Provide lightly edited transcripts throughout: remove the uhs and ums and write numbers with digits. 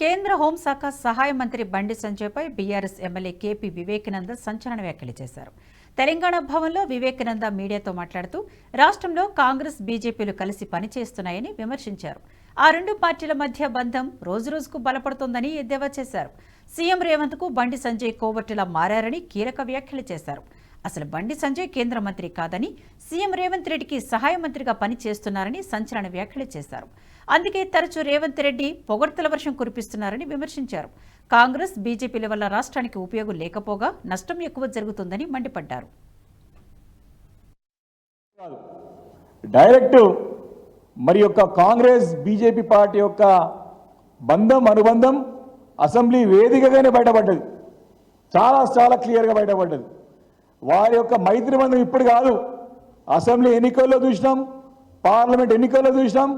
కేంద్ర హోంశాఖ సహాయ మంత్రి బండి సంజయ్పై బీఆర్ఎస్ ఎమ్మెల్యే కేపీ వివేకానంద సంచలన వ్యాఖ్యలు చేశారు. తెలంగాణ భవన్లో వివేకానంద మీడియాతో మాట్లాడుతూ రాష్ట్రంలో కాంగ్రెస్ బీజేపీలు కలిసి పనిచేస్తున్నాయని విమర్శించారు. ఆ రెండు పార్టీల మధ్య బంధం రోజురోజుకు బలపడుతోందని ఎద్దేవా చేశారు. సీఎం రేవంత్కు బండి సంజయ్ కోవర్టులా మారారని కీలక వ్యాఖ్యలు చేశారు. అసలు బండి సంజయ్ కేంద్ర మంత్రి కాదని సీఎం రేవంత్ రెడ్డికి సహాయ మంత్రిగా పనిచేస్తున్నారని సంచలన వ్యాఖ్యలు చేశారు. అందుకే తరచూ రేవంత్ రెడ్డి పొగడ్తల వర్షం కురిపిస్తున్నారని విమర్శించారు. కాంగ్రెస్ బీజేపీల వల్ల రాష్ట్రానికి ఉపయోగం లేకపోగా నష్టం ఎక్కువ జరుగుతుందని మండిపడ్డారు. డైరెక్ట్ మరి యొక్క కాంగ్రెస్ బీజేపీ పార్టీ యొక్క అనుబంధం అసెంబ్లీ వేదికగానే బయటపడ్డది. చాలా క్లియర్గా బయటపడ్డది. వారి యొక్క మైత్రి బంధం ఇప్పుడు కాదు, అసెంబ్లీ ఎన్నికల్లో చూసినాం, పార్లమెంట్ ఎన్నికల్లో చూసినాం.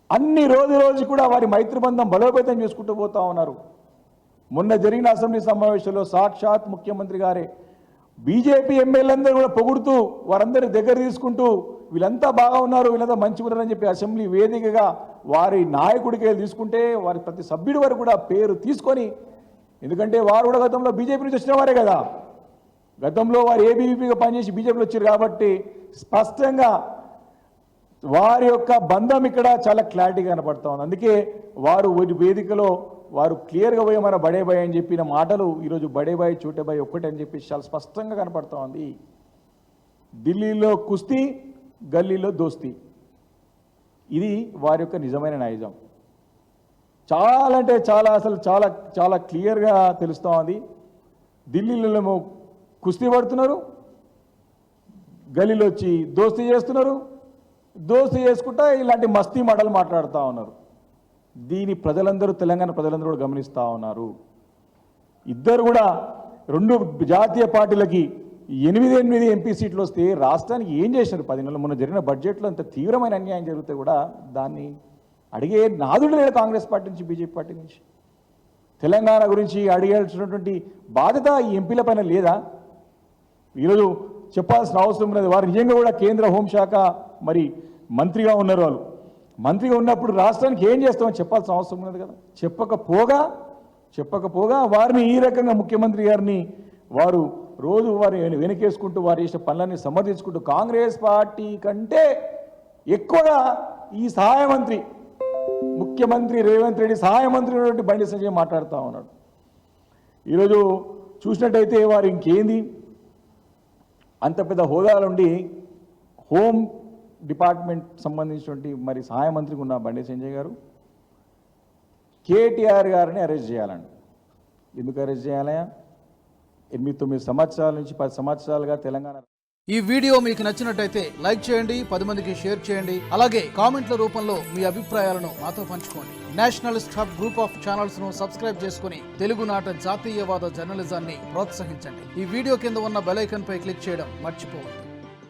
అన్ని రోజు కూడా వారి మైత్రి బంధం బలోపేతం చేసుకుంటూ పోతా ఉన్నారు. మొన్న జరిగిన అసెంబ్లీ సమావేశంలో సాక్షాత్ ముఖ్యమంత్రి గారే బీజేపీ ఎమ్మెల్యేలందరూ కూడా పొగుడుతూ వారందరి దగ్గర తీసుకుంటూ వీళ్ళంతా బాగా ఉన్నారు, వీళ్ళంతా మంచిగా ఉన్నారని చెప్పి అసెంబ్లీ వేదికగా వారి నాయకుడికి తీసుకుంటే వారి ప్రతి సభ్యుడి వరకు కూడా పేరు తీసుకొని, ఎందుకంటే వారు కూడా గతంలో బీజేపీ నుంచి వచ్చిన వారే కదా, గతంలో వారు ఏబీవీపీగా పనిచేసి బీజేపీలో వచ్చారు కాబట్టి స్పష్టంగా వారి యొక్క బంధం ఇక్కడ చాలా క్లారిటీగా కనపడతా ఉంది. అందుకే వారు వేదికలో వారు క్లియర్గా పోయి మన బడేబాయ్ అని చెప్పిన మాటలు ఈరోజు బడేబాయ్ చోటేబాయ్ ఒక్కటే అని చెప్పి చాలా స్పష్టంగా కనపడతా ఉంది. ఢిల్లీలో కుస్తీ, గల్లీలో దోస్తీ, ఇది వారి యొక్క నిజమైన నైజం. చాలా అంటే చాలా అసలు చాలా క్లియర్గా తెలుస్తూ ఉంది. ఢిల్లీలో కుస్తీ పడుతున్నారు, గల్లీలో వచ్చి దోస్తీ చేస్తున్నారు, దోస్తీ చేసుకుంటా ఇలాంటి మస్తీ మాటలు మాట్లాడుతూ ఉన్నారు. దీని ప్రజలందరూ, తెలంగాణ ప్రజలందరూ కూడా గమనిస్తూ ఉన్నారు. ఇద్దరు కూడా రెండు జాతీయ పార్టీలకి 8 ఎంపీ సీట్లు వస్తే రాష్ట్రానికి ఏం చేశారు? 10 నెలలు మొన్న జరిగిన బడ్జెట్లో అంత తీవ్రమైన అన్యాయం జరిగితే కూడా దాన్ని అడిగే నాదుడు లేదు కాంగ్రెస్ పార్టీ నుంచి, బీజేపీ పార్టీ నుంచి. తెలంగాణ గురించి అడిగాల్సినటువంటి బాధ్యత ఈ ఎంపీల పైన లేదా? ఈరోజు చెప్పాల్సిన అవసరం ఉన్నది. వారు నిజంగా కూడా కేంద్ర హోంశాఖ మరి మంత్రిగా ఉన్నారు. వాళ్ళు మంత్రిగా ఉన్నప్పుడు రాష్ట్రానికి ఏం చేస్తామని చెప్పాల్సిన అవసరం ఉన్నది కదా. చెప్పకపోగా వారిని ఈ రకంగా ముఖ్యమంత్రి గారిని వారు రోజు వారి వెనకేసుకుంటూ వారు చేసిన పనులన్నీ సమర్థించుకుంటూ కాంగ్రెస్ పార్టీ కంటే ఎక్కువగా ఈ సహాయ మంత్రి, ముఖ్యమంత్రి రేవంత్ రెడ్డి సహాయ మంత్రి బండి సంజయ్ మాట్లాడుతూ ఉన్నాడు. ఈరోజు చూసినట్టయితే వారు ఇంకేంది అంత పెద్ద హోదాలో ఉండి హోమ్ డిపార్ట్మెంట్ సంబంధించినటువంటి మరి సహాయ మంత్రికి ఉన్న బండి సంజయ్ గారు కేటీఆర్ గారిని అరెస్ట్ చేయాలండి. ఎందుకు అరెస్ట్ చేయాలయా? 8-9 సంవత్సరాల నుంచి 10 సంవత్సరాలుగా తెలంగాణ. ఈ వీడియో మీకు నచ్చినట్టయితే లైక్ చేయండి, 10 మందికి షేర్ చేయండి. అలాగే కామెంట్ల రూపంలో మీ అభిప్రాయాలను మాతో పంచుకోండి. Nationalist hub group of channels ను సబ్స్క్రైబ్ చేసుకుని తెలుగునాట జాతీయవాద జర్నలిజాన్ని ప్రోత్సహించండి. ఈ వీడియో కింద ఉన్న బెల్ ఐకాన్ పై క్లిక్ చేయడం మర్చిపోవద్దు.